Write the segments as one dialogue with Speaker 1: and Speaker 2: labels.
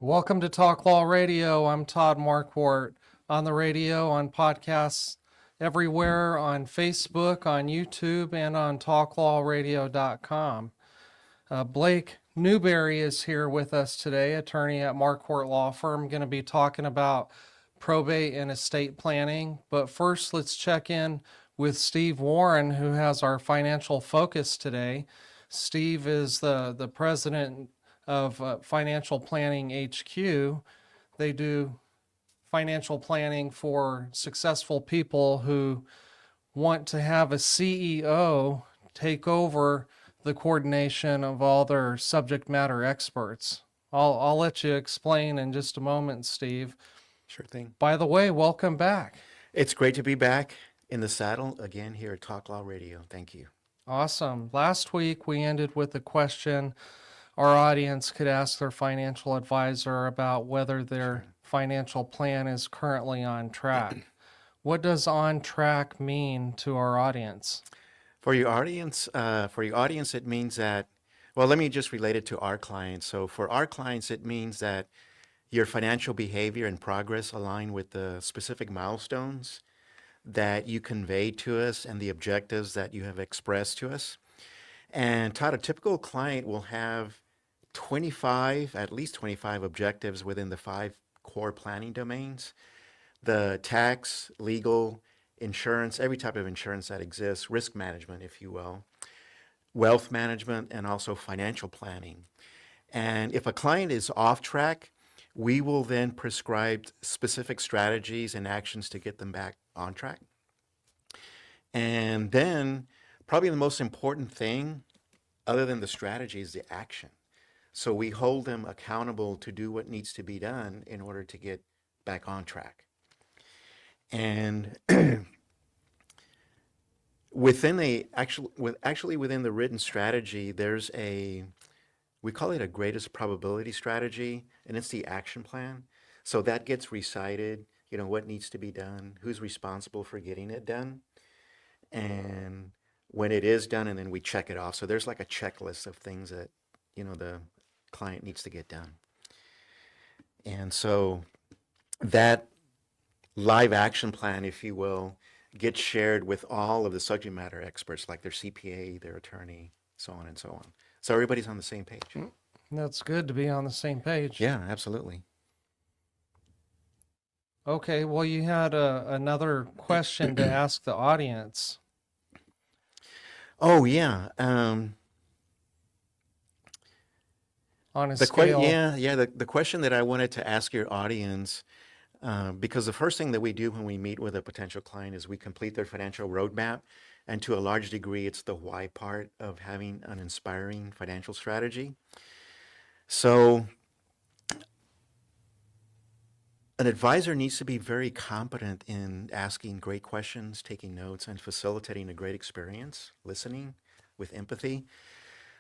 Speaker 1: Welcome to Talk Law Radio. I'm Todd Marquardt. On the radio, on podcasts, everywhere, on Facebook, on YouTube, and on talklawradio.com. Blake Newberry is here with us today, attorney at Marquardt Law Firm, going to be talking about probate and estate planning. But first, let's check in with Steve Warren, who has our financial focus today. Steve is the president of Financial Planning HQ. They do financial planning for successful people who want to have a CEO take over the coordination of all their subject matter experts. I'll let you explain in just a moment, Steve.
Speaker 2: Sure thing.
Speaker 1: By the way, welcome back.
Speaker 2: It's great to be back in the saddle again here at Talk Law Radio. Thank you.
Speaker 1: Awesome. Last week we ended with a question our audience could ask their financial advisor about whether their financial plan is currently on track. What does on track mean to our audience?
Speaker 2: For your audience, it means that, well, let me just relate it to our clients. So for our clients, it means that your financial behavior and progress align with the specific milestones that you conveyed to us and the objectives that you have expressed to us. And Todd, a typical client will have at least 25 objectives within the 5 core planning domains: the tax, legal, insurance, every type of insurance that exists, risk management, if you will, wealth management, and also financial planning. And if a client is off track, we will then prescribe specific strategies and actions to get them back on track. And then probably the most important thing, other than the strategy, is the action. So we hold them accountable to do what needs to be done in order to get back on track. And within within the written strategy, there's we call it a greatest probability strategy, and it's the action plan. So that gets recited, what needs to be done, who's responsible for getting it done, and when it is done, and then we check it off. So there's like a checklist of things that, the client needs to get done. And so that live action plan, if you will, gets shared with all of the subject matter experts, like their CPA, their attorney, so on and so on. So everybody's on the same page.
Speaker 1: That's good to be on the same page.
Speaker 2: Yeah, absolutely.
Speaker 1: Okay, well, you had another question to ask the audience.
Speaker 2: Oh, yeah.
Speaker 1: On a scale.
Speaker 2: The question that I wanted to ask your audience, because the first thing that we do when we meet with a potential client is we complete their financial roadmap. And to a large degree, it's the why part of having an inspiring financial strategy. So an advisor needs to be very competent in asking great questions, taking notes, and facilitating a great experience, listening with empathy.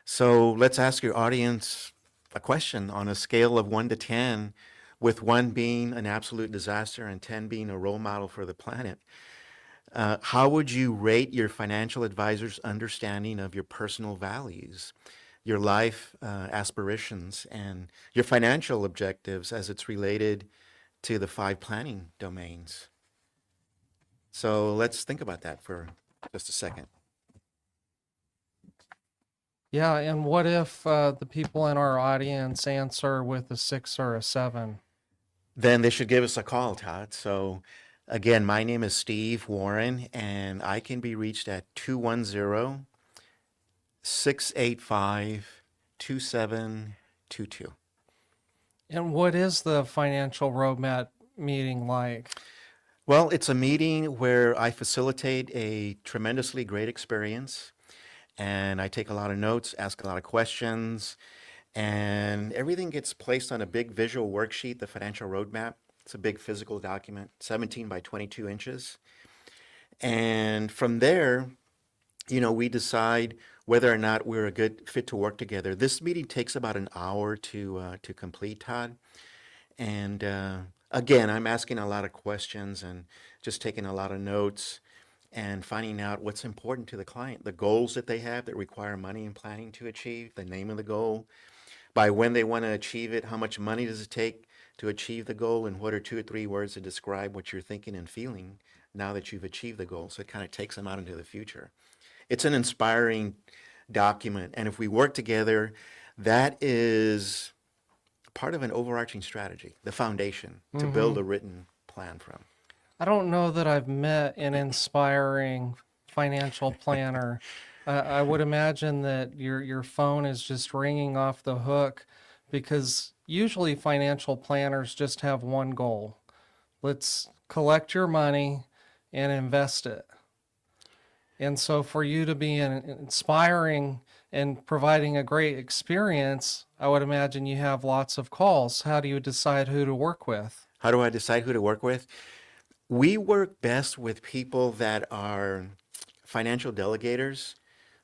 Speaker 2: So let's ask your audience a question on a scale of 1 to 10, with 1 being an absolute disaster and 10 being a role model for the planet. How would you rate your financial advisor's understanding of your personal values, your life aspirations, and your financial objectives as it's related to the 5 planning domains? So let's think about that for just a second.
Speaker 1: Yeah, and what if the people in our audience answer with a 6 or a 7?
Speaker 2: Then they should give us a call, Todd. So again, my name is Steve Warren, and I can be reached at 210-685-2722.
Speaker 1: And what is the financial roadmap meeting like?
Speaker 2: Well, it's a meeting where I facilitate a tremendously great experience, and I take a lot of notes, ask a lot of questions, and everything gets placed on a big visual worksheet, the financial roadmap. It's a big physical document, 17 by 22 inches. And from there, we decide whether or not we're a good fit to work together. This meeting takes about an hour to complete, Todd. And again, I'm asking a lot of questions and just taking a lot of notes and finding out what's important to the client, the goals that they have that require money and planning to achieve, the name of the goal, by when they want to achieve it, how much money does it take to achieve the goal, and what are 2 or 3 words to describe what you're thinking and feeling now that you've achieved the goal. So it kind of takes them out into the future. It's an inspiring document. And if we work together, that is part of an overarching strategy, the foundation to build a written plan from.
Speaker 1: I don't know that I've met an inspiring financial planner. I would imagine that your phone is just ringing off the hook because usually financial planners just have one goal. Let's collect your money and invest it. And so for you to be inspiring and providing a great experience, I would imagine you have lots of calls. How do you decide who to work with?
Speaker 2: How do I decide who to work with? We work best with people that are financial delegators.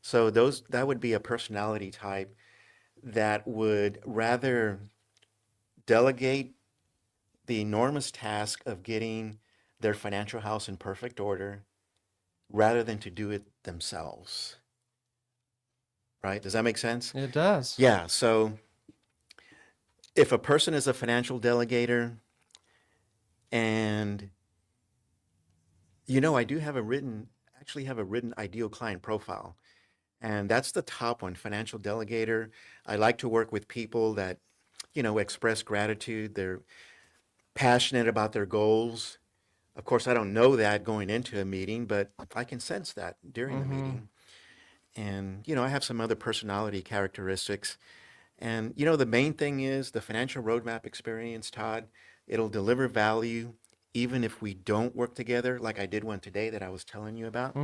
Speaker 2: So that would be a personality type that would rather delegate the enormous task of getting their financial house in perfect order rather than to do it themselves. Right? Does that make sense?
Speaker 1: It does.
Speaker 2: Yeah. So if a person is a financial delegator, and I do have actually have a written ideal client profile. And that's the top one, financial delegator. I like to work with people that, express gratitude. They're passionate about their goals. Of course, I don't know that going into a meeting, but I can sense that during the meeting. And, I have some other personality characteristics. And, the main thing is the financial roadmap experience, Todd. It'll deliver value even if we don't work together, like I did one today that I was telling you about.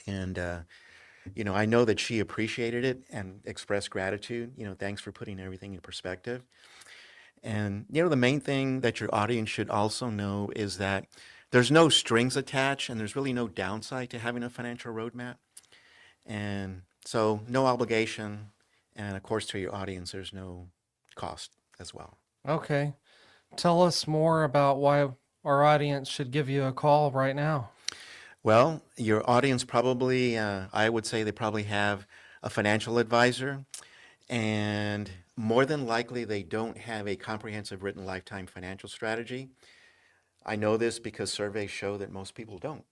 Speaker 2: And, I know that she appreciated it and expressed gratitude. Thanks for putting everything in perspective. And, the main thing that your audience should also know is that there's no strings attached and there's really no downside to having a financial roadmap. And so no obligation. And of course, to your audience, there's no cost as well.
Speaker 1: Okay. Tell us more about why our audience should give you a call right now.
Speaker 2: Well, your audience probably, I would say they probably have a financial advisor, and more than likely they don't have a comprehensive written lifetime financial strategy. I know this because surveys show that most people don't.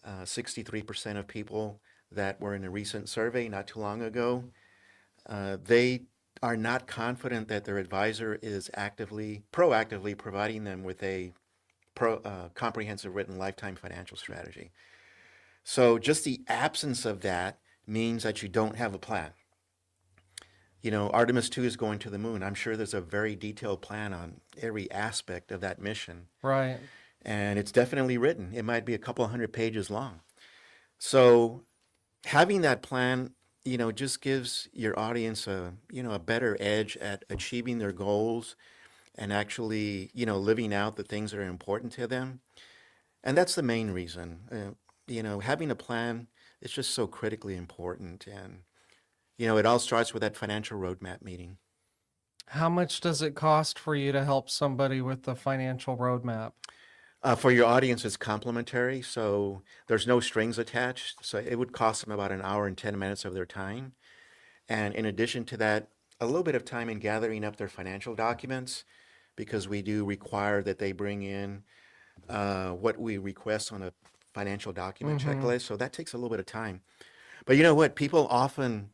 Speaker 2: 63% of people that were in a recent survey not too long ago, they are not confident that their advisor is proactively providing them with a comprehensive written lifetime financial strategy. So just the absence of that means that you don't have a plan. Artemis 2 is going to the moon. I'm sure there's a very detailed plan on every aspect of that mission.
Speaker 1: Right.
Speaker 2: And it's definitely written. It might be a couple 100 pages long. So having that plan, just gives your audience a better edge at achieving their goals and actually, living out the things that are important to them. And that's the main reason. Having a plan is just so critically important. And, it all starts with that financial roadmap meeting.
Speaker 1: How much does it cost for you to help somebody with the financial roadmap?
Speaker 2: For your audience, it's complimentary, so there's no strings attached. So it would cost them about an hour and 10 minutes of their time. And in addition to that, a little bit of time in gathering up their financial documents, because we do require that they bring in what we request on a financial document checklist. So that takes a little bit of time. But you know what? People often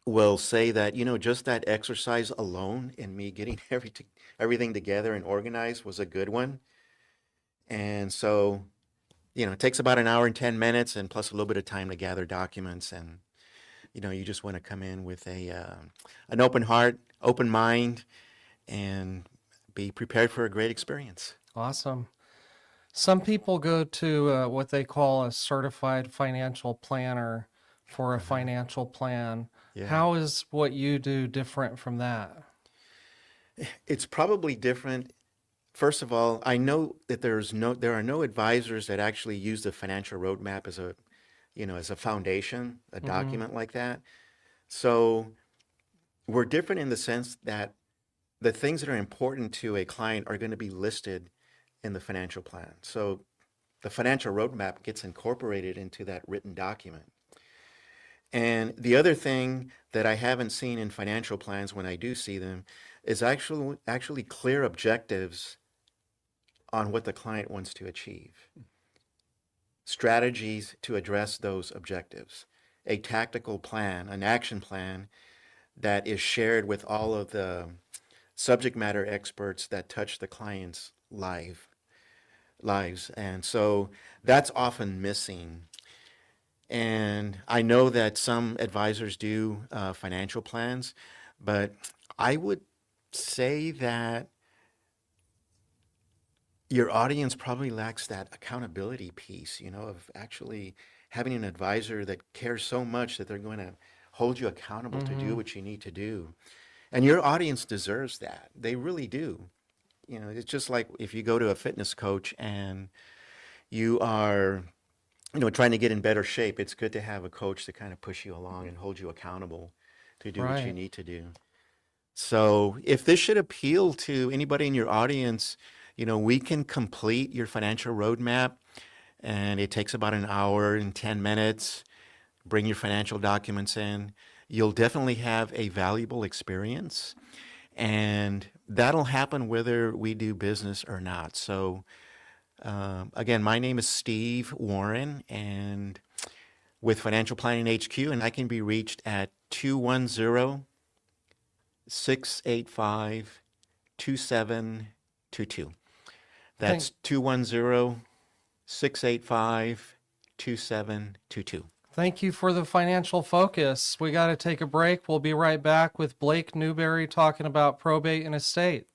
Speaker 2: will say that, just that exercise alone in me getting everything together and organized was a good one. And so, it takes about an hour and 10 minutes and plus a little bit of time to gather documents. And, you just want to come in with an open heart, open mind, and be prepared for a great experience.
Speaker 1: Awesome. Some people go to what they call a certified financial planner for a financial plan.
Speaker 2: Yeah.
Speaker 1: How is what you do different from that?
Speaker 2: It's probably different. First of all, I know that there are no advisors that actually use the financial roadmap as a foundation, a document like that. So we're different in the sense that the things that are important to a client are going to be listed in the financial plan. So the financial roadmap gets incorporated into that written document. And the other thing that I haven't seen in financial plans when I do see them is actually clear objectives on what the client wants to achieve, strategies to address those objectives, a tactical plan, an action plan that is shared with all of the subject matter experts that touch the client's lives. And so that's often missing. And I know that some advisors do financial plans, but I would say that your audience probably lacks that accountability piece, of actually having an advisor that cares so much that they're going to hold you accountable to do
Speaker 1: Mm-hmm.
Speaker 2: what you need to do. And your audience deserves that. They really do. It's just like if you go to a fitness coach and you are, trying to get in better shape, it's good to have a coach to kind of push you along and hold you accountable to do what you
Speaker 1: Right.
Speaker 2: need to do. So if this should appeal to anybody in your audience, we can complete your financial roadmap, and it takes about an hour and 10 minutes. Bring your financial documents in. You'll definitely have a valuable experience, and that'll happen whether we do business or not. So again, my name is Steve Warren, and with Financial Planning HQ, and I can be reached at 210-685-2722.
Speaker 1: Thank
Speaker 2: That's 210-685-2722.
Speaker 1: Thank you for the financial focus. We got to take a break. We'll be right back with Blake Newberry talking about probate and estate.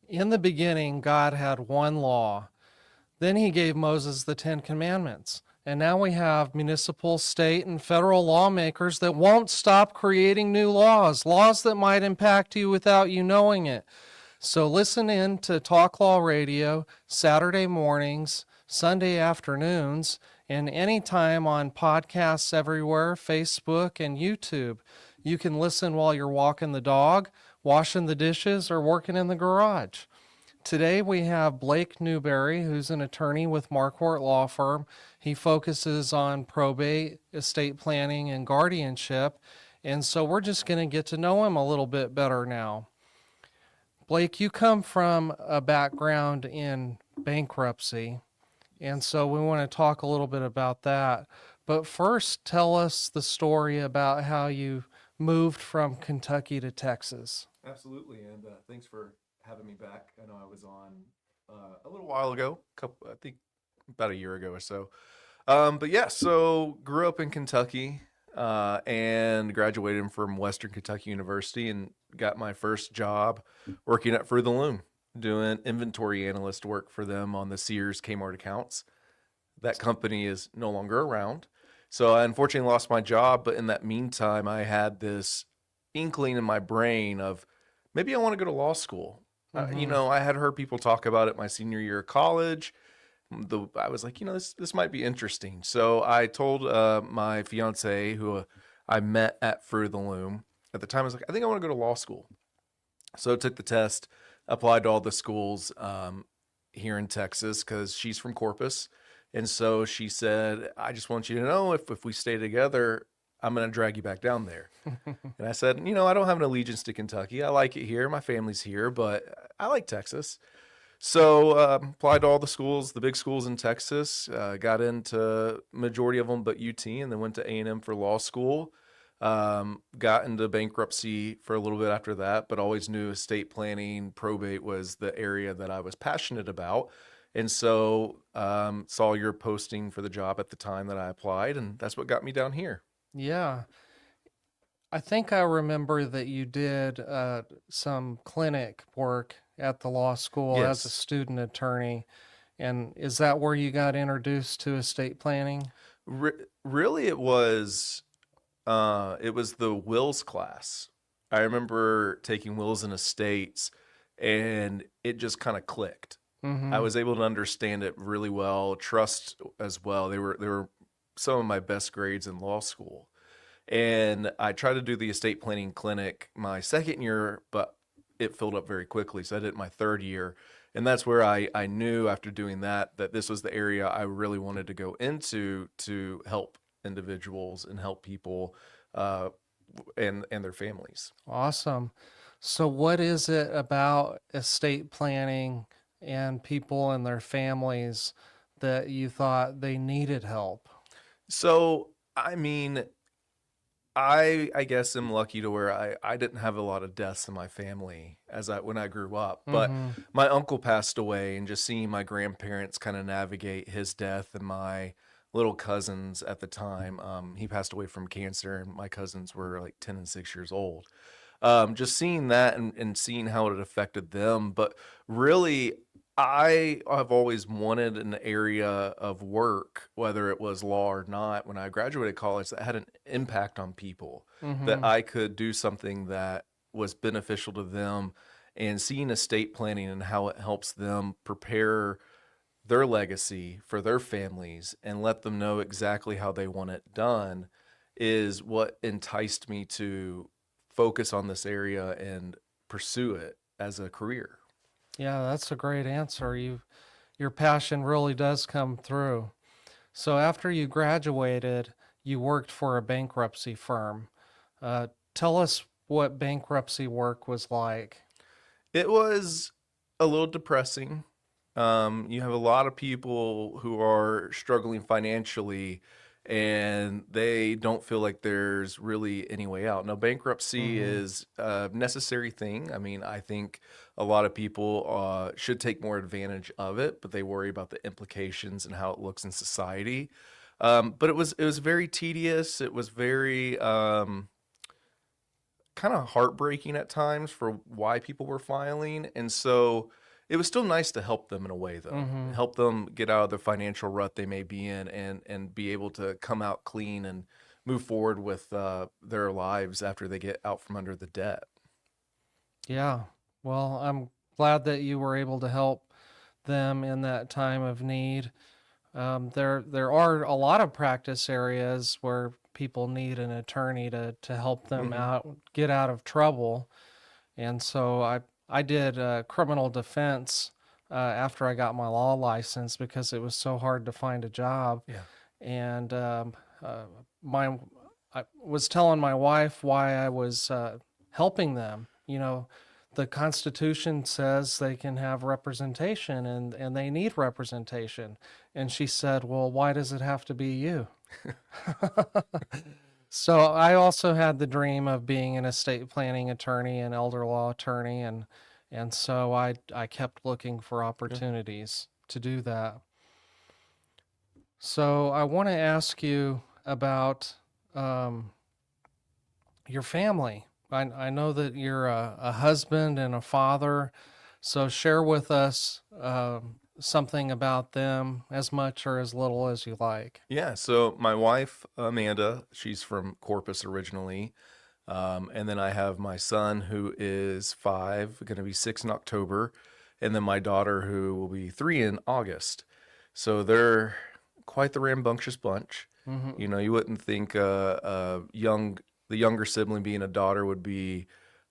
Speaker 1: In the beginning, God had one law. Then he gave Moses the 10 Commandments. And now we have municipal, state, and federal lawmakers that won't stop creating new laws, laws that might impact you without you knowing it. So listen in to Talk Law Radio Saturday mornings, Sunday afternoons, and anytime on podcasts everywhere, Facebook and YouTube. You can listen while you're walking the dog, washing the dishes, or working in the garage. Today we have Blake Newberry, who's an attorney with Marquardt Law Firm. He focuses on probate, estate planning, and guardianship. And so we're just going to get to know him a little bit better now. Blake, you come from a background in bankruptcy, and so we want to talk a little bit about that. But first, tell us the story about how you moved from Kentucky to Texas.
Speaker 3: Absolutely, and thanks for having me back. I know I was on a little while ago, I think about a year ago or so. But yeah, so grew up in Kentucky and graduated from Western Kentucky University and got my first job working at Fruit of the Loom, doing inventory analyst work for them on the Sears Kmart accounts. That company is no longer around. So I unfortunately lost my job, but in that meantime, I had this inkling in my brain of maybe I want to go to law school. I had heard people talk about it my senior year of college. I was like, this might be interesting. So I told my fiance, who I met at Fruit of the Loom at the time, I was like, I think I want to go to law school. So I took the test, applied to all the schools here in Texas because she's from Corpus. And so she said, I just want you to know if we stay together, I'm going to drag you back down there. And I said, I don't have an allegiance to Kentucky. I like it here. My family's here, but I like Texas. So applied to all the schools, the big schools in Texas, got into majority of them but UT, and then went to A&M for law school. Got into bankruptcy for a little bit after that, but always knew estate planning, probate was the area that I was passionate about. And so saw your posting for the job at the time that I applied, and that's what got me down here.
Speaker 1: Yeah. I think I remember that you did some clinic work at the law school as a
Speaker 3: Yes.
Speaker 1: student attorney. And is that where you got introduced to estate planning?
Speaker 3: Really, it was the wills class. I remember taking wills and estates, and it just kind of clicked. I was able to understand it really well, trust as well. They were some of my best grades in law school. And I tried to do the estate planning clinic my second year, but it filled up very quickly. So I did it my third year. And that's where I knew after doing that this was the area I really wanted to go into to help individuals and help people and their families.
Speaker 1: Awesome. So what is it about estate planning and people and their families that you thought they needed help?
Speaker 3: So, I guess I'm lucky to where I didn't have a lot of deaths in my family when I grew up, but my uncle passed away, and just seeing my grandparents kind of navigate his death, and my little cousins at the time, he passed away from cancer, and my cousins were like 10 and 6 years old. Just seeing that and seeing how it affected them, but really I have always wanted an area of work, whether it was law or not, when I graduated college, that had an impact on people, that I could do something that was beneficial to them, and seeing estate planning and how it helps them prepare their legacy for their families and let them know exactly how they want it done is what enticed me to focus on this area and pursue it as a career.
Speaker 1: Yeah, that's a great answer. Your passion really does come through. So after you graduated, you worked for a bankruptcy firm. Tell us what bankruptcy work was like.
Speaker 3: It was a little depressing. You have a lot of people who are struggling financially, and they don't feel like there's really any way out. Now, bankruptcy is a necessary thing. I think a lot of people should take more advantage of it, but they worry about the implications and how it looks in society. But it was very tedious. It was very kind of heartbreaking at times for why people were filing. And so it was still nice to help them in a way, though. Help them get out of the financial rut they may be in, and be able to come out clean and move forward with their lives after they get out from under the debt.
Speaker 1: Yeah. Well, I'm glad that you were able to help them in that time of need. There are a lot of practice areas where people need an attorney to help them out, get out of trouble. And so I did criminal defense after I got my law license because it was so hard to find a job.
Speaker 3: Yeah.
Speaker 1: And I was telling my wife why I was helping them. The Constitution says they can have representation, and they need representation. And she said, well, why does it have to be you? So I also had the dream of being an estate planning attorney and elder law attorney, and so I kept looking for opportunities to do that. So I want to ask you about your family. I know that you're a husband and a father, so share with us something about them, as much or as little as you like.
Speaker 3: Yeah, so my wife, Amanda, she's from Corpus originally. And then I have my son, who is 5, going to be 6 in October. And then my daughter, who will be 3 in August. So they're quite the rambunctious bunch. You wouldn't think the younger sibling, being a daughter, would be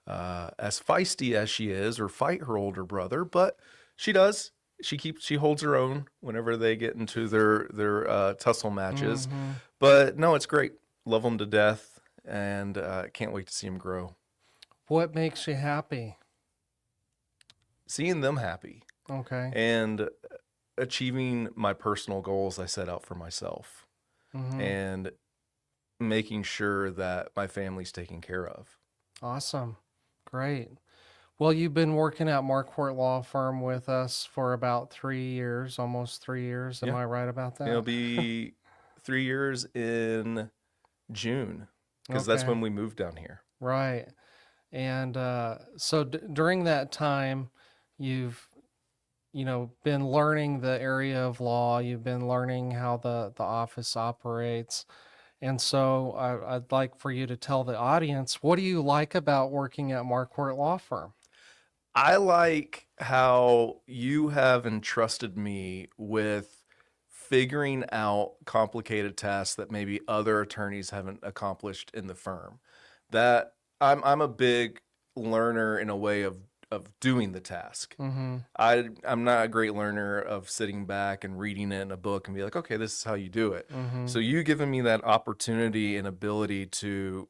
Speaker 3: as feisty as she is or fight her older brother, but she does. She holds her own whenever they get into their tussle matches. But no, it's great. Love them to death, and can't wait to see them grow.
Speaker 1: What makes you happy?
Speaker 3: Seeing them happy.
Speaker 1: Okay.
Speaker 3: And achieving my personal goals I set out for myself, and making sure that my family's taken care of.
Speaker 1: Awesome. Great. Well, you've been working at Marquardt Law Firm with us for about 3 years, almost 3 years. Am I right about that?
Speaker 3: It'll be 3 years in June, because that's
Speaker 1: Okay.
Speaker 3: when we moved down here.
Speaker 1: Right. And so during that time, you've been learning the area of law. You've been learning how the office operates. And so I'd like for you to tell the audience, what do you like about working at Marquardt Law Firm?
Speaker 3: I like how you have entrusted me with figuring out complicated tasks that maybe other attorneys haven't accomplished in the firm. That I'm a big learner in a way of doing the task. I'm not a great learner of sitting back and reading it in a book and be like, okay, this is how you do it. So you giving me that opportunity and ability to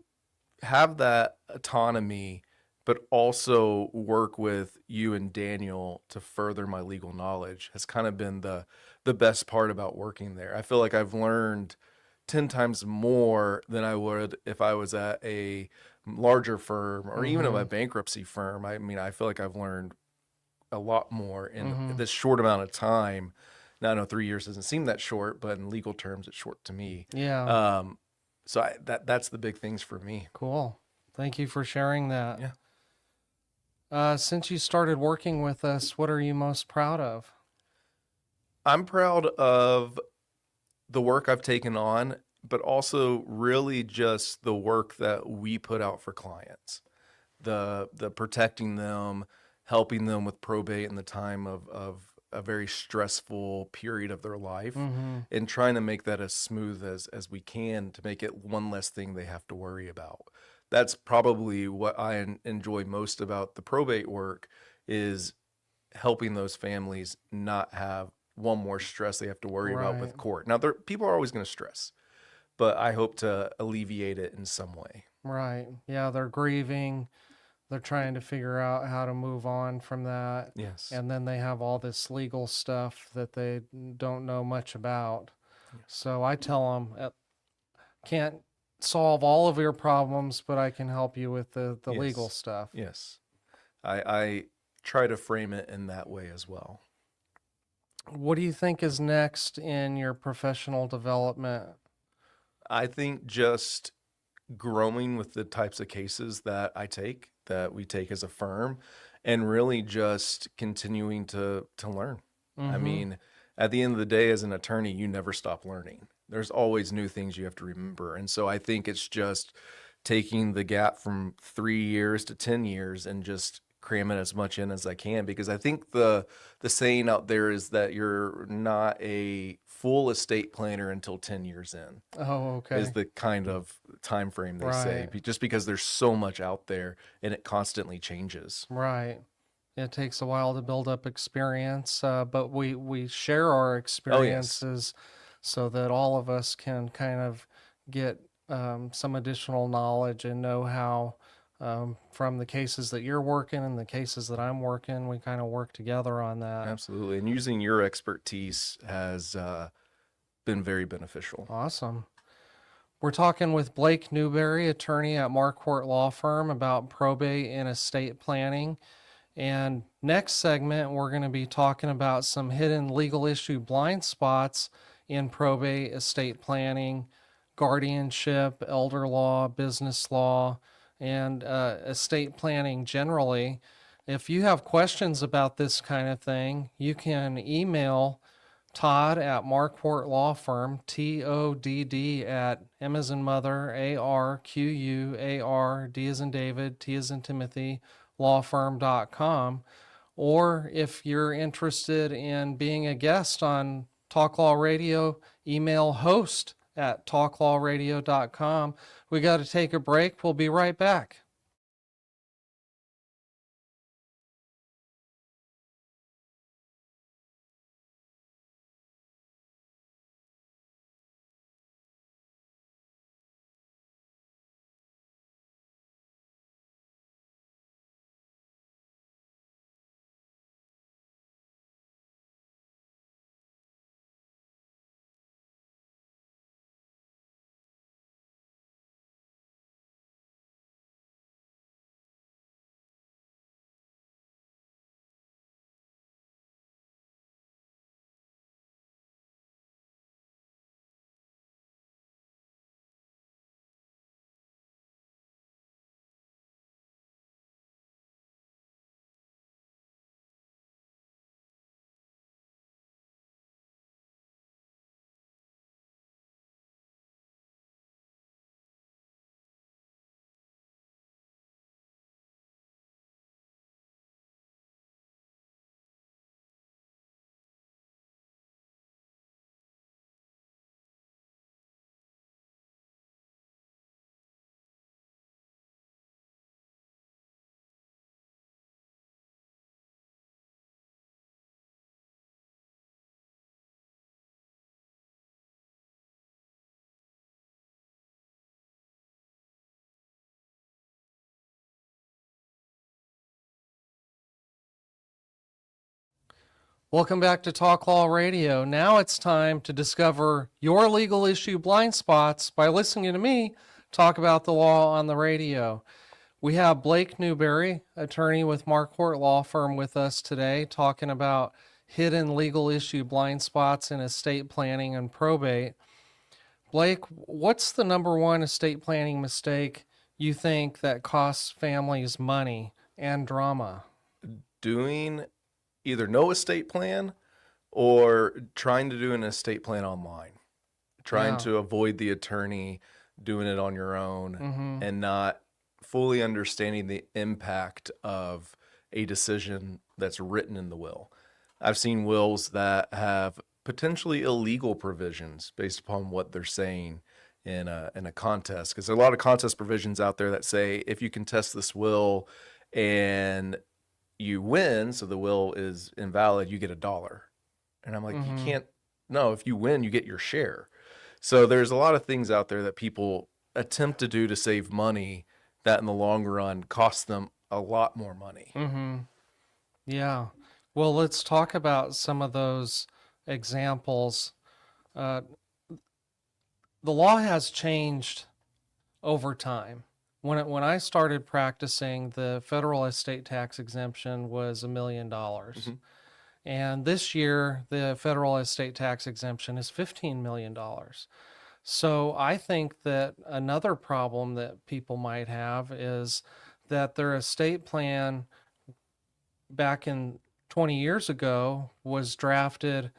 Speaker 3: have that autonomy, but also work with you and Daniel to further my legal knowledge has kind of been the best part about working there. I feel like I've learned 10 times more than I would if I was at a larger firm or even at a bankruptcy firm. I mean, I feel like I've learned a lot more in this short amount of time. Now, I know 3 years doesn't seem that short, but in legal terms, it's short to me.
Speaker 1: Yeah.
Speaker 3: So that's the big things for me.
Speaker 1: Cool. Thank you for sharing that.
Speaker 3: Yeah.
Speaker 1: Since you started working with us, what are you most proud of?
Speaker 3: I'm proud of the work I've taken on, but also really just the work that we put out for clients, the protecting them, helping them with probate in the time of a very stressful period of their life, and trying to make that as smooth as we can to make it one less thing they have to worry about. That's probably what I enjoy most about the probate work, is helping those families not have one more stress they have to worry about with court. Now, people are always going to stress, but I hope to alleviate it in some way.
Speaker 1: Right. Yeah, they're grieving. They're trying to figure out how to move on from that.
Speaker 3: Yes.
Speaker 1: And then they have all this legal stuff that they don't know much about.
Speaker 3: Yes.
Speaker 1: So I tell them, can't solve all of your problems, but I can help you with the
Speaker 3: Yes.
Speaker 1: legal stuff.
Speaker 3: Yes. I try to frame it in that way as well.
Speaker 1: What do you think is next in your professional development?
Speaker 3: I think just growing with the types of cases that we take as a firm, and really just continuing to learn. I
Speaker 1: Mm-hmm.
Speaker 3: mean, at the end of the day, as an attorney, you never stop learning. There's always new things you have to remember. And so I think it's just taking the gap from 3 years to 10 years and just cramming as much in as I can, because I think the saying out there is that you're not a full estate planner until 10 years in,
Speaker 1: Oh, okay.
Speaker 3: is the kind of time frame they say,
Speaker 1: Right.
Speaker 3: just because there's so much out there and it constantly changes.
Speaker 1: Right. It takes a while to build up experience, but we share our
Speaker 3: Oh, yes.
Speaker 1: experiences so that all of us can kind of get some additional knowledge and know-how from the cases that you're working and the cases that I'm working. We kind of work together on that.
Speaker 3: Absolutely. And using your expertise has been very beneficial.
Speaker 1: Awesome. We're talking with Blake Newberry, attorney at Marquardt Law Firm, about probate and estate planning. And next segment, we're going to be talking about some hidden legal issue blind spots in probate, estate planning, guardianship, elder law, business law, and estate planning generally. If you have questions about this kind of thing, you can email Todd at Marquardt Law Firm, TODD at M as in mother, ARQUAR, D as in David, T as in Timothy, lawfirm.com. Or if you're interested in being a guest on Talk Law Radio, email host at talklawradio.com. We got to take a break. We'll be right back. Welcome back to Talk Law Radio. Now it's time to discover your legal issue blind spots by listening to me talk about the law on the radio. We have Blake Newberry, attorney with Marquardt Law Firm, with us today, talking about hidden legal issue blind spots in estate planning and probate. Blake, what's the number one estate planning mistake you think that costs families money and drama?
Speaker 3: Doing either no estate plan or trying to do an estate plan online, trying
Speaker 1: Yeah.
Speaker 3: to avoid the attorney, doing it on your own,
Speaker 1: Mm-hmm.
Speaker 3: and not fully understanding the impact of a decision that's written in the will. I've seen wills that have potentially illegal provisions based upon what they're saying in a contest, because there are a lot of contest provisions out there that say if you contest this will and you win, so the will is invalid, you get $1. And I'm like,
Speaker 1: Mhm.
Speaker 3: you can't, no, if you win, you get your share. So there's a lot of things out there that people attempt to do to save money that in the long run costs them a lot more money.
Speaker 1: Mm-hmm. Yeah. Well, let's talk about some of those examples. Uh, the law has changed over time. When I started practicing, the federal estate tax exemption was $1 million.
Speaker 3: Mhm.
Speaker 1: And this year, the federal estate tax exemption is $15 million. So I think that another problem that people might have is that their estate plan back in 20 years ago was drafted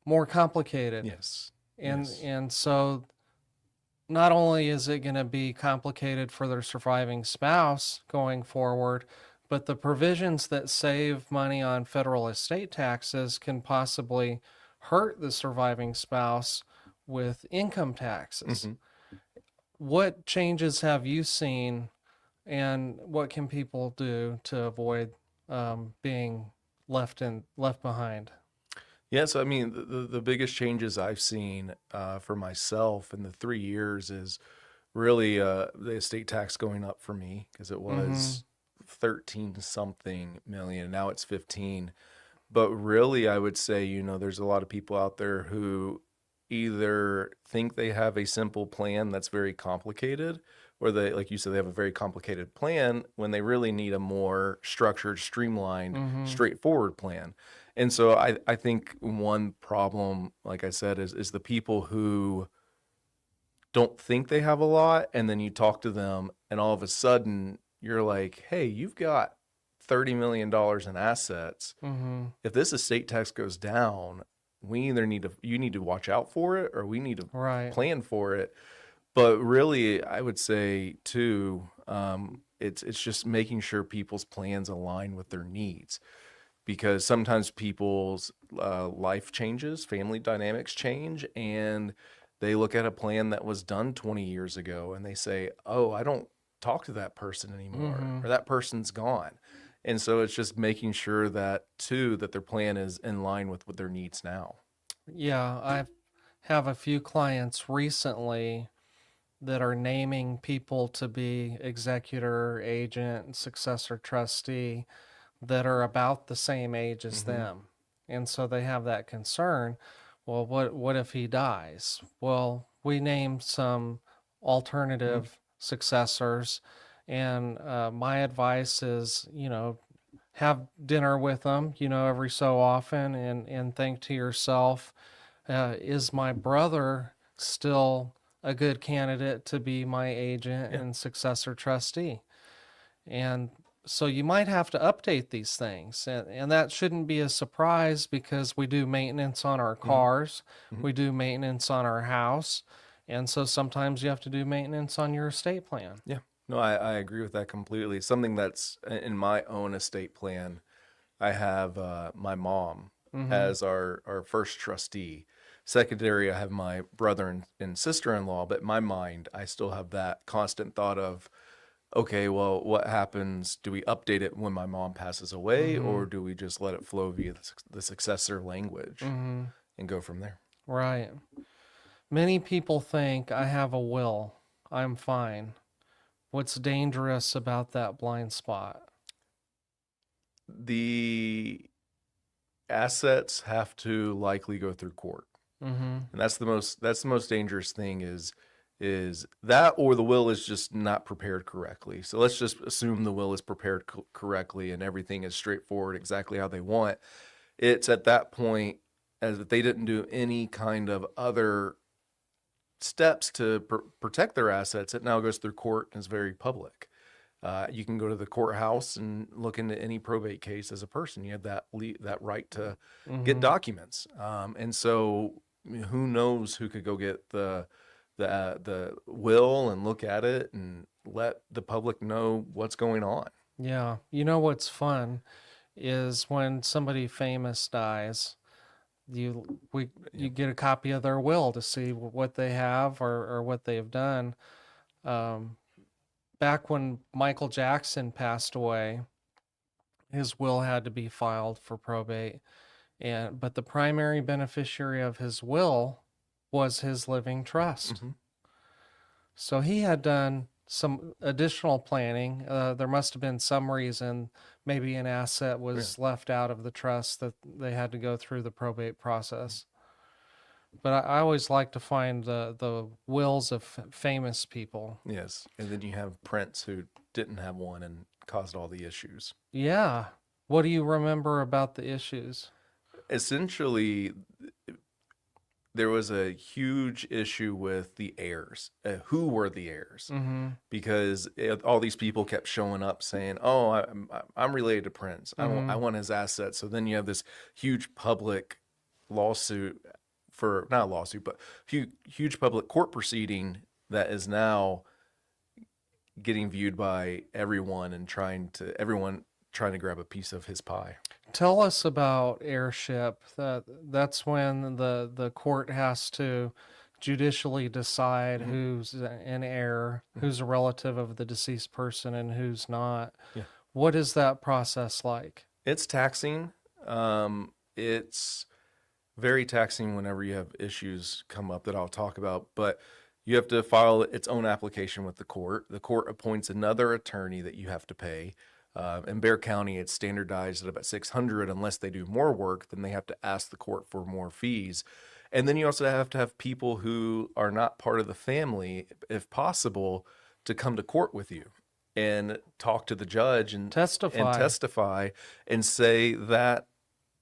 Speaker 1: more complicated.
Speaker 3: Yes.
Speaker 1: And
Speaker 3: Yes.
Speaker 1: and so not only is it going to be complicated for their surviving spouse going forward, but the provisions that save money on federal estate taxes can possibly hurt the surviving spouse with income taxes.
Speaker 3: Mhm.
Speaker 1: What changes have you seen, and what can people do to avoid being left behind?
Speaker 3: Yeah, so I mean, the biggest changes I've seen for myself in the 3 years is really the estate tax going up for me, because it
Speaker 1: Mm-hmm.
Speaker 3: was 13 something million. Now it's 15. But really, I would say, there's a lot of people out there who either think they have a simple plan that's very complicated, or they, like you said, they have a very complicated plan when they really need a more structured, streamlined,
Speaker 1: Mm-hmm.
Speaker 3: straightforward plan. And so I think one problem, like I said, is the people who don't think they have a lot, and then you talk to them, and all of a sudden you're like, hey, you've got $30 million in assets.
Speaker 1: Mm-hmm.
Speaker 3: If this estate tax goes down, we either you need to watch out for it, or we need to
Speaker 1: Right.
Speaker 3: plan for it. But really, I would say too, it's just making sure people's plans align with their needs, because sometimes people's life changes, family dynamics change, and they look at a plan that was done 20 years ago and they say, oh, I don't talk to that person anymore,
Speaker 1: Mm-hmm.
Speaker 3: or that person's gone. And so it's just making sure that too, that their plan is in line with what their needs now.
Speaker 1: Yeah, I have a few clients recently that are naming people to be executor, agent, successor trustee that are about the same age as
Speaker 3: Mm-hmm.
Speaker 1: them. And so they have that concern. Well, what if he dies? Well, we name some alternative successors, and my advice is, have dinner with them, every so often, and think to yourself, is my brother still a good candidate to be my agent
Speaker 3: Yeah.
Speaker 1: and successor trustee? And so you might have to update these things. And that shouldn't be a surprise, because we do maintenance on our cars,
Speaker 3: Mhm.
Speaker 1: we do maintenance on our house. And so sometimes you have to do maintenance on your estate plan.
Speaker 3: Yeah. No, I agree with that completely. Something that's in my own estate plan, I have my mom
Speaker 1: Mm-hmm.
Speaker 3: as our first trustee. Secondary, I have my brother and sister-in-law, but in my mind, I still have that constant thought of, okay, well, what happens? Do we update it when my mom passes away,
Speaker 1: Mm-hmm.
Speaker 3: or do we just let it flow via the successor language
Speaker 1: Mm-hmm.
Speaker 3: and go from there?
Speaker 1: Right. Many people think I have a will, I'm fine. What's dangerous about that blind spot?
Speaker 3: The assets have to likely go through court.
Speaker 1: Mm-hmm.
Speaker 3: And that's the most dangerous thing is that, or the will is just not prepared correctly. So let's just assume the will is prepared correctly and everything is straightforward exactly how they want. It's at that point, as if they didn't do any kind of other steps to protect their assets, it now goes through court and is very public. You can go to the courthouse and look into any probate case as a person. You have that right to get
Speaker 1: Mm-hmm.
Speaker 3: documents, and so who knows who could go get the will and look at it and let the public know what's going on.
Speaker 1: Yeah. You know what's fun is when somebody famous dies, you
Speaker 3: Yeah.
Speaker 1: get a copy of their will to see what they have, or what they've done. Um, Back when Michael Jackson passed away, his will had to be filed for probate, but the primary beneficiary of his will was his living trust.
Speaker 3: Hmm.
Speaker 1: So he had done some additional planning. There must have been some reason, maybe an asset
Speaker 3: Yeah.
Speaker 1: was left out of the trust that they had to go through the probate process. But I always like to find the wills of famous people.
Speaker 3: Yes, and then you have Prince, who didn't have one and caused all the issues.
Speaker 1: Yeah. What do you remember about the issues?
Speaker 3: Essentially, there was a huge issue with the heirs. Who were the heirs?
Speaker 1: Mm-hmm.
Speaker 3: Because all these people kept showing up saying, "Oh, I'm related to Prince. I
Speaker 1: Mm-hmm.
Speaker 3: want his assets." So then you have this huge public lawsuit for not a lawsuit, but huge public court proceeding that is now getting viewed by everyone and everyone trying to grab a piece of his pie.
Speaker 1: Tell us about heirship. That's when the court has to judicially decide who's an heir, who's a relative of the deceased person, and who's not.
Speaker 3: Yeah.
Speaker 1: What is that process like?
Speaker 3: It's taxing. It's very taxing whenever you have issues come up that I'll talk about, but you have to file its own application with the court. The court appoints another attorney that you have to pay. In Bexar County, it's standardized at about $600. Unless they do more work, then they have to ask the court for more fees. And then you also have to have people who are not part of the family, if possible, to come to court with you and talk to the judge and testify and say that,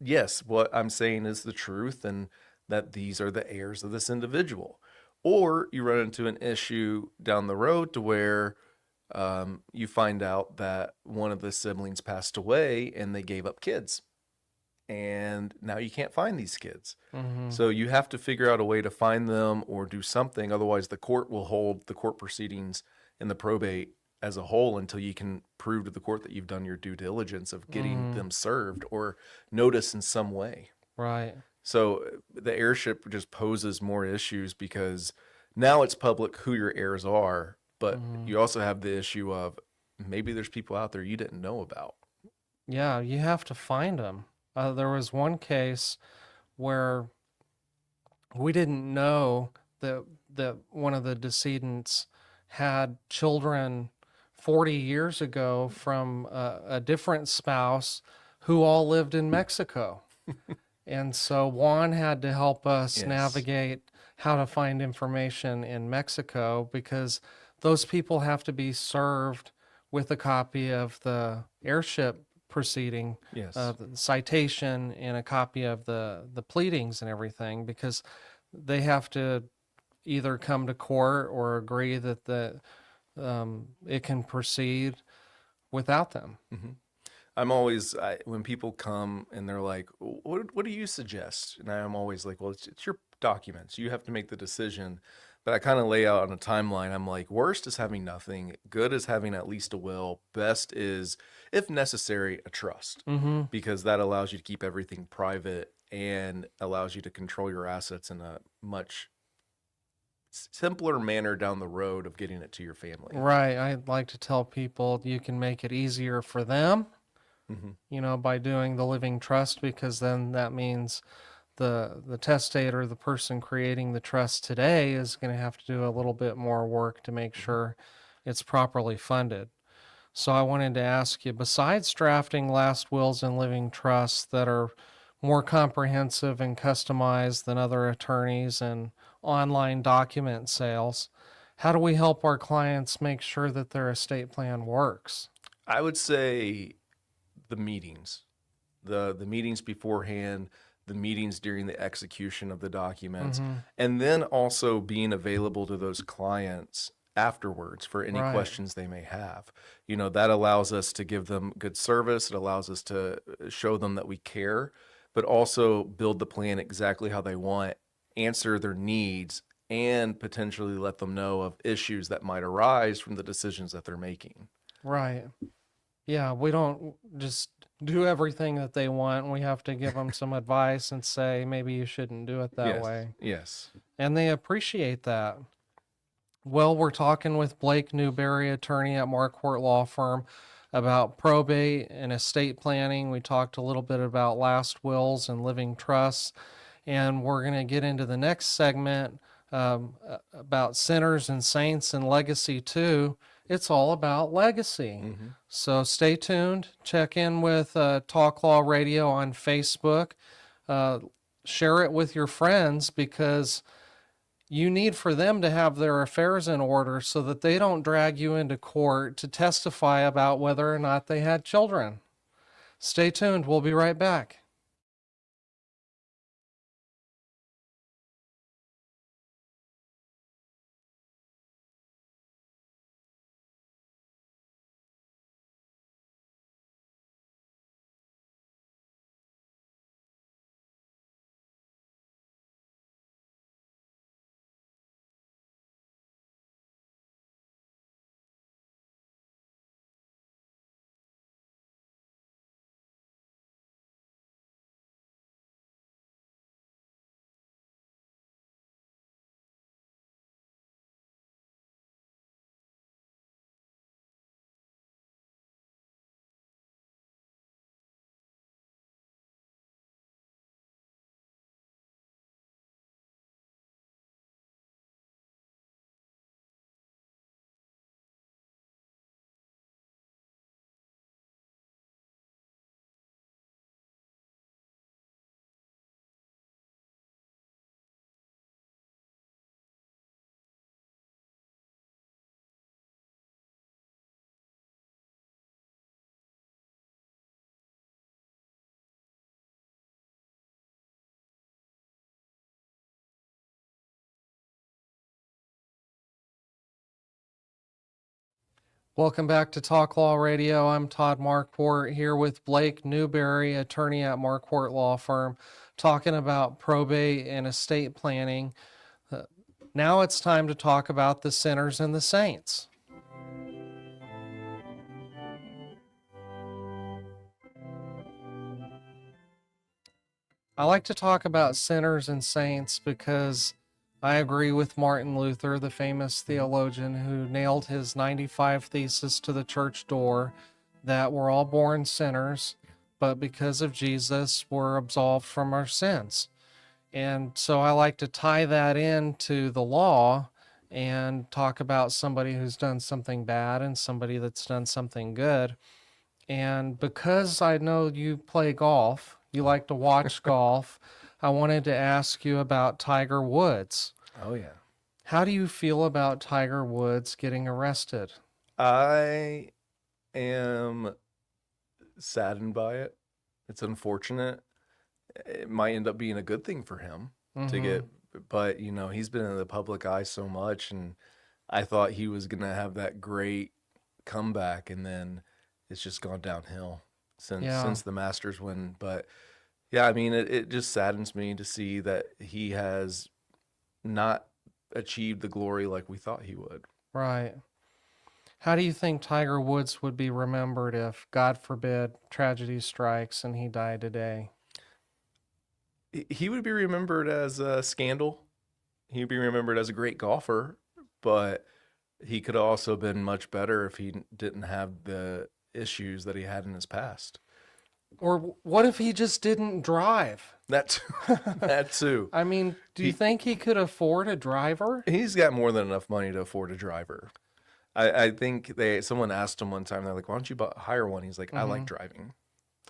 Speaker 3: yes, what I'm saying is the truth and that these are the heirs of this individual. Or you run into an issue down the road to where you find out that one of the siblings passed away and they gave up kids. And now you can't find these kids.
Speaker 1: Mm-hmm.
Speaker 3: So you have to figure out a way to find them or do something. Otherwise, the court will hold the court proceedings in the probate as a whole until you can prove to the court that you've done your due diligence of getting them served or notice in some way.
Speaker 1: Right.
Speaker 3: So the heirship just poses more issues because now it's public who your heirs are, but you also have the issue of maybe there's people out there you didn't know about.
Speaker 1: Yeah, you have to find them. There was one case where we didn't know that one of the decedents had children 40 years ago from a different spouse who all lived in Mexico. And so Juan had to help us navigate how to find information in Mexico because those people have to be served with a copy of the heirship proceeding, the citation, and a copy of the pleadings and everything, because they have to either come to court or agree that it can proceed without them.
Speaker 3: Mm-hmm. I'm always, when people come and they're like, what do you suggest? And I'm always like, well, it's your documents. You have to make the decision. But I kind of lay out on a timeline. I'm like, worst is having nothing. Good is having at least a will. Best is, if necessary, a trust.
Speaker 1: Mm-hmm.
Speaker 3: Because that allows you to keep everything private and allows you to control your assets in a much simpler manner down the road of getting it to your family.
Speaker 1: Right. I like to tell people you can make it easier for them, by doing the living trust, because then that means the testator, the person creating the trust today, is going to have to do a little bit more work to make sure it's properly funded. So I wanted to ask you, besides drafting last wills and living trusts that are more comprehensive and customized than other attorneys and online document sales, how do we help our clients make sure that their estate plan works?
Speaker 3: I would say the meetings, the meetings beforehand, the meetings during the execution of the documents, and then also being available to those clients afterwards for any questions they may have. That allows us to give them good service. It allows us to show them that we care, but also build the plan exactly how they want, answer their needs, and potentially let them know of issues that might arise from the decisions that they're making.
Speaker 1: Right. Yeah, we don't just do everything that they want. We have to give them some advice and say, maybe you shouldn't do it that way.
Speaker 3: Yes.
Speaker 1: And they appreciate that. Well, we're talking with Blake Newberry, attorney at Marquardt Law Firm, about probate and estate planning. We talked a little bit about last wills and living trusts. And we're going to get into the next segment about sinners and saints and legacy too. It's all about legacy. So stay tuned. Check in with Talk Law Radio on Facebook. Share it with your friends, because you need for them to have their affairs in order so that they don't drag you into court to testify about whether or not they had children. Stay tuned. We'll be right back. Welcome back to Talk Law Radio. I'm Todd Marquardt here with Blake Newberry, attorney at Marquardt Law Firm, talking about probate and estate planning. Now it's time to talk about the sinners and the saints. I like to talk about sinners and saints because I agree with Martin Luther, the famous theologian who nailed his 95 Theses to the church door, that we're all born sinners, but because of Jesus, we're absolved from our sins. And so I like to tie that into the law and talk about somebody who's done something bad and somebody that's done something good. And because I know you play golf, you like to watch golf, I wanted to ask you about Tiger Woods.
Speaker 3: Oh, yeah.
Speaker 1: How do you feel about Tiger Woods getting arrested?
Speaker 3: I am saddened by it. It's unfortunate. It might end up being a good thing for him to get, but he's been in the public eye so much, and I thought he was going to have that great comeback, and then it's just gone downhill since the Masters win. But yeah, I mean, it just saddens me to see that he has not achieved the glory like we thought he would.
Speaker 1: Right. How do you think Tiger Woods would be remembered if, God forbid, tragedy strikes and he died today?
Speaker 3: He would be remembered as a scandal. He would be remembered as a great golfer, but he could have also been much better if he didn't have the issues that he had in his past.
Speaker 1: Or what if he just didn't drive?
Speaker 3: That too.
Speaker 1: I mean, do you think he could afford a driver?
Speaker 3: He's got more than enough money to afford a driver. I think someone asked him one time, they're like, "Why don't you hire one?" He's like, "I like driving."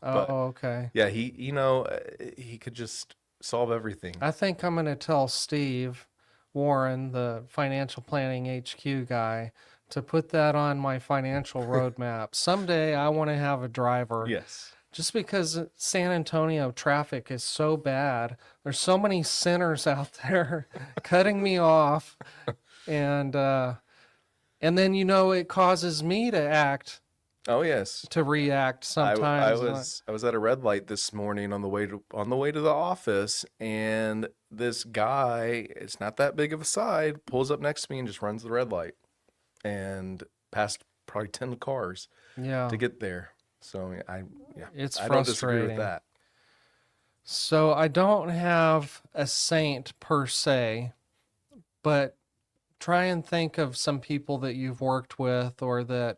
Speaker 1: Oh, okay.
Speaker 3: Yeah, he could just solve everything.
Speaker 1: I think I'm going to tell Steve Warren, the financial planning HQ guy, to put that on my financial roadmap. Someday I want to have a driver.
Speaker 3: Yes.
Speaker 1: Just because San Antonio traffic is so bad, there's so many sinners out there cutting me off, and then it causes me to act.
Speaker 3: Oh yes.
Speaker 1: To react sometimes.
Speaker 3: I was at a red light this morning on the way to the office, and this guy, it's not that big of a side, pulls up next to me and just runs the red light, and passed probably 10 cars to get there. So
Speaker 1: it's
Speaker 3: I
Speaker 1: frustrating.
Speaker 3: don't disagree with that.
Speaker 1: So I don't have a saint per se, but try and think of some people that you've worked with, or that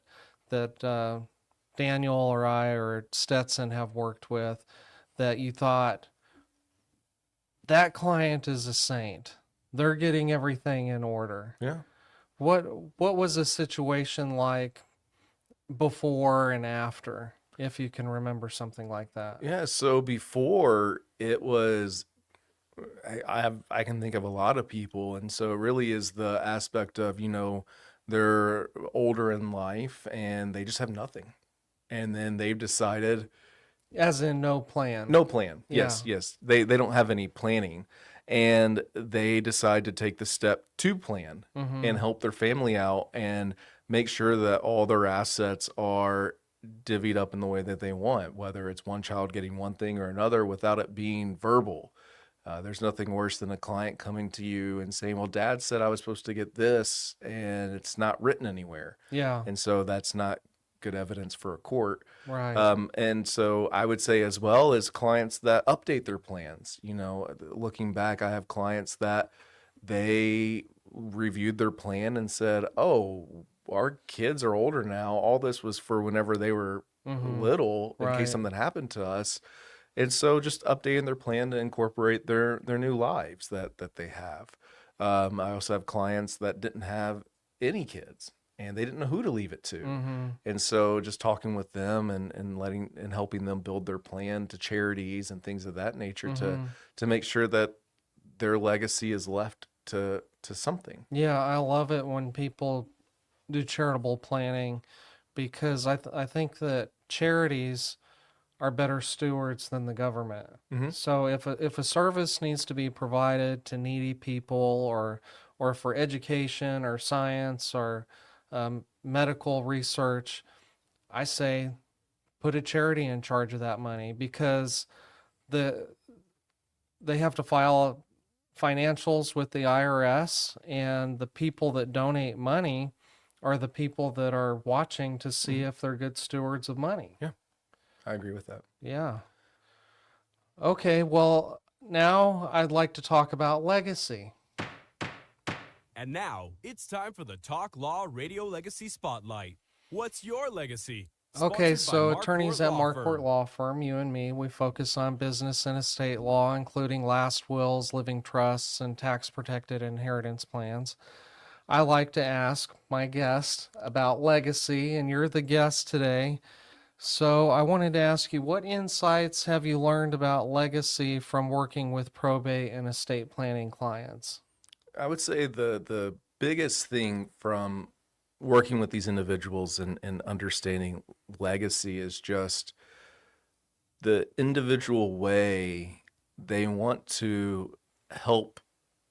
Speaker 1: Daniel or I or Stetson have worked with, that you thought, that client is a saint. They're getting everything in order.
Speaker 3: Yeah.
Speaker 1: What was the situation like before and after, if you can remember something like that?
Speaker 3: Yeah, so before it was, I can think of a lot of people, and so it really is the aspect of, they're older in life and they just have nothing, and then they've decided,
Speaker 1: as in no plan.
Speaker 3: Yes, they don't have any planning, and they decide to take the step to plan and help their family out and make sure that all their assets are divvied up in the way that they want, whether it's one child getting one thing or another without it being verbal. There's nothing worse than a client coming to you and saying, well, Dad said I was supposed to get this, and it's not written anywhere.
Speaker 1: Yeah.
Speaker 3: And so that's not good evidence for a court.
Speaker 1: Right.
Speaker 3: And so I would say, as well as clients that update their plans, looking back, I have clients that they reviewed their plan and said, oh, our kids are older now. All this was for whenever they were little, in case something happened to us. And so just updating their plan to incorporate their new lives that they have. I also have clients that didn't have any kids, and they didn't know who to leave it to. And so just talking with them and helping them build their plan to charities and things of that nature to make sure that their legacy is left to something.
Speaker 1: Yeah, I love it when people do charitable planning, because I think that charities are better stewards than the government. So if a service needs to be provided to needy people, or for education or science or medical research, I say put a charity in charge of that money, because they have to file financials with the IRS, and the people that donate money are the people that are watching to see if they're good stewards of money.
Speaker 3: Yeah, I agree with that.
Speaker 1: Yeah. Okay, well, now I'd like to talk about legacy.
Speaker 4: And now it's time for the Talk Law Radio Legacy Spotlight. What's your legacy?
Speaker 1: Okay,
Speaker 4: Sponsored
Speaker 1: so
Speaker 4: by
Speaker 1: attorneys
Speaker 4: Marquardt
Speaker 1: at
Speaker 4: Law
Speaker 1: Marquardt
Speaker 4: Firm.
Speaker 1: Law Firm, you and me, we focus on business and estate law, including last wills, living trusts, and tax-protected inheritance plans. I like to ask my guest about legacy, and you're the guest today. So I wanted to ask you, what insights have you learned about legacy from working with probate and estate planning clients?
Speaker 3: I would say the biggest thing from working with these individuals and understanding legacy is just the individual way they want to help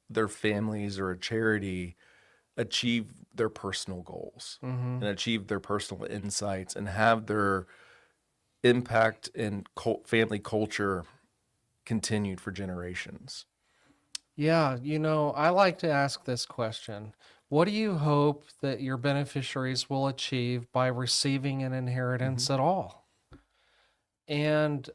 Speaker 3: their families or a charity achieve their personal goals and achieve their personal insights and have their impact in family culture continued for generations.
Speaker 1: Yeah, I like to ask this question. What do you hope that your beneficiaries will achieve by receiving an inheritance at all? And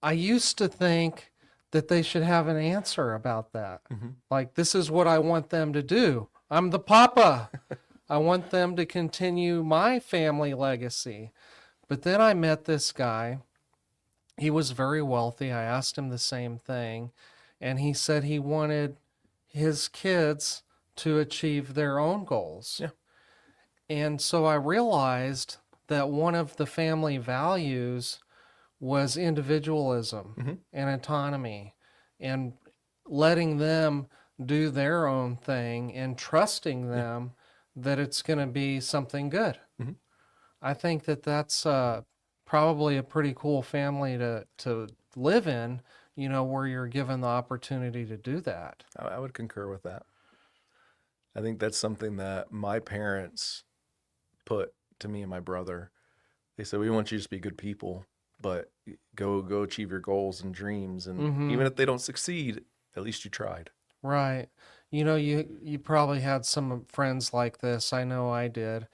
Speaker 1: I used to think that they should have an answer about that. Like, this is what I want them to do. I'm the papa. I want them to continue my family legacy. But then I met this guy. He was very wealthy. I asked him the same thing. And he said he wanted his kids to achieve their own goals.
Speaker 3: Yeah.
Speaker 1: And so I realized that one of the family values was individualism and autonomy, and letting them do their own thing and trusting them that it's going to be something good. I think that that's probably a pretty cool family to live in, where you're given the opportunity to do that.
Speaker 3: I would concur with that. I think that's something that my parents put to me and my brother. They said, we want you to just be good people, but go achieve your goals and dreams. And even if they don't succeed, at least you tried.
Speaker 1: Right. You probably had some friends like this. I know I did,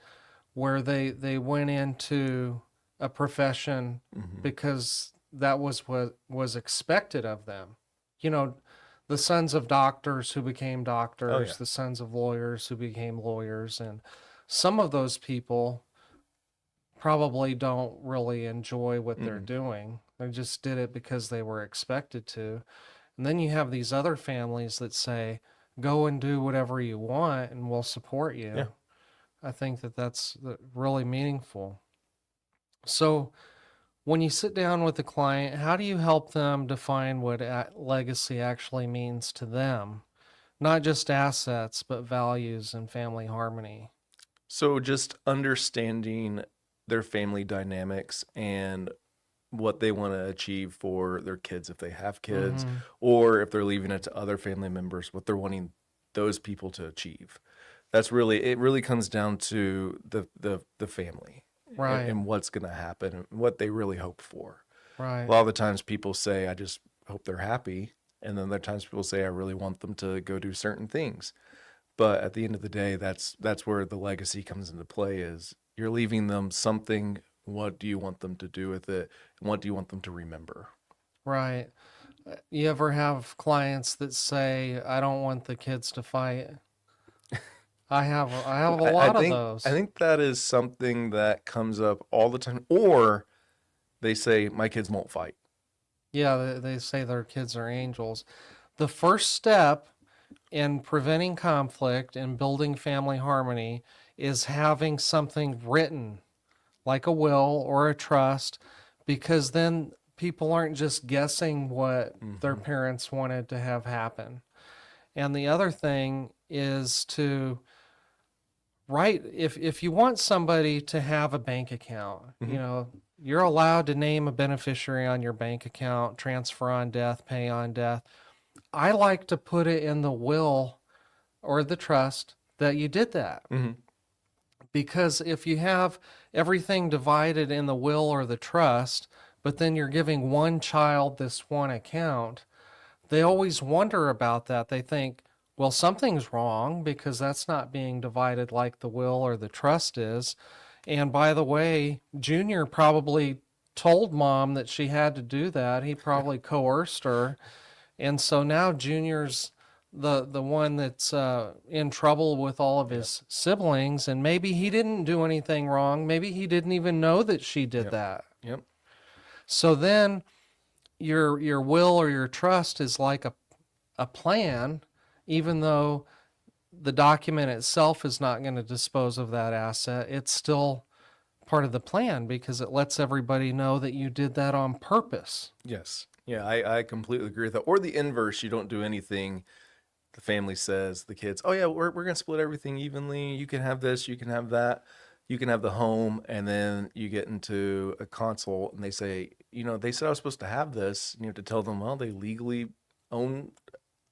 Speaker 1: where they went into a profession because that was what was expected of them. The sons of doctors who became doctors, the sons of lawyers who became lawyers. And some of those people probably don't really enjoy what they're doing. They just did it because they were expected to. And then you have these other families that say, go and do whatever you want and we'll support you.
Speaker 3: Yeah.
Speaker 1: I think that that's really meaningful. So when you sit down with the client, how do you help them define what legacy actually means to them? Not just assets, but values and family harmony.
Speaker 3: So just understanding their family dynamics and what they want to achieve for their kids if they have kids, or if they're leaving it to other family members, what they're wanting those people to achieve. It really comes down to the family.
Speaker 1: Right.
Speaker 3: And what's going to happen and what they really hope for.
Speaker 1: Right.
Speaker 3: A lot of the times people say, I just hope they're happy. And then there are times people say, I really want them to go do certain things. But at the end of the day, that's where the legacy comes into play, is you're leaving them something. What do you want them to do with it? And what do you want them to remember?
Speaker 1: Right. You ever have clients that say, I don't want the kids to fight? I have a lot of those.
Speaker 3: I think that is something that comes up all the time. Or they say, my kids won't fight.
Speaker 1: Yeah, they say their kids are angels. The first step in preventing conflict and building family harmony is having something written, like a will or a trust, because then people aren't just guessing what their parents wanted to have happen. And the other thing is to write, if you want somebody to have a bank account, you're allowed to name a beneficiary on your bank account, transfer on death, pay on death. I like to put it in the will or the trust that you did that. Because if you have everything divided in the will or the trust, but then you're giving one child this one account, they always wonder about that. They think, well, something's wrong because that's not being divided like the will or the trust is. And by the way, Junior probably told Mom that she had to do that. He probably coerced her. And so now Junior's the one that's in trouble with all of his siblings, and maybe he didn't do anything wrong. Maybe he didn't even know that she did that.
Speaker 3: Yep.
Speaker 1: So then your will or your trust is like a plan, even though the document itself is not going to dispose of that asset. It's still part of the plan because it lets everybody know that you did that on purpose.
Speaker 3: Yes. Yeah, I completely agree with that. Or the inverse, you don't do anything. The family says, the kids, oh yeah, we're going to split everything evenly. You can have this, you can have that, you can have the home. And then you get into a consult and they say, they said I was supposed to have this. And you have to tell them, well, they legally own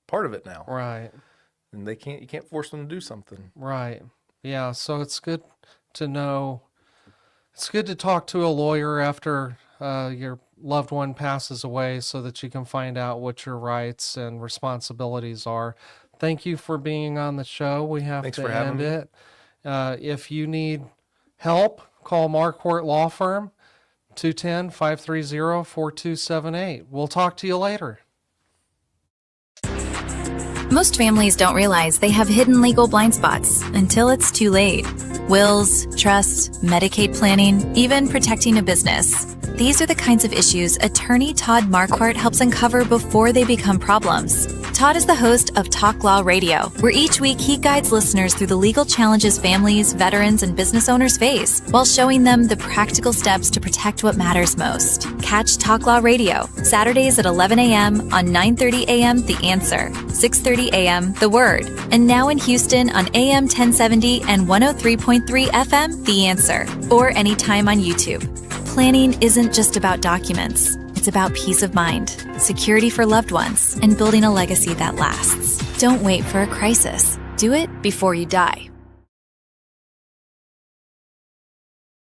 Speaker 3: part of it now.
Speaker 1: Right.
Speaker 3: And you can't force them to do something.
Speaker 1: Right. Yeah. So it's good to know. It's good to talk to a lawyer after your loved one passes away so that you can find out what your rights and responsibilities are. Thank you for being on the show. We have
Speaker 3: Thanks
Speaker 1: to
Speaker 3: for having
Speaker 1: end
Speaker 3: me.
Speaker 1: it. If you need help, call Marquardt Law Firm, 210-530-4278. We'll talk to you later.
Speaker 5: Most families don't realize they have hidden legal blind spots until it's too late. Wills, trusts, Medicaid planning, even protecting a business. These are the kinds of issues attorney Todd Marquardt helps uncover before they become problems. Todd is the host of Talk Law Radio, where each week he guides listeners through the legal challenges families, veterans, and business owners face, while showing them the practical steps to protect what matters most. Catch Talk Law Radio, Saturdays at 11 a.m. on 9:30 a.m. The Answer, 6:30 a.m. The Word, and now in Houston on AM 1070 and 103.3 FM The Answer, or anytime on YouTube. Planning isn't just about documents. It's about peace of mind, security for loved ones, and building a legacy that lasts. Don't wait for a crisis. Do it before you die.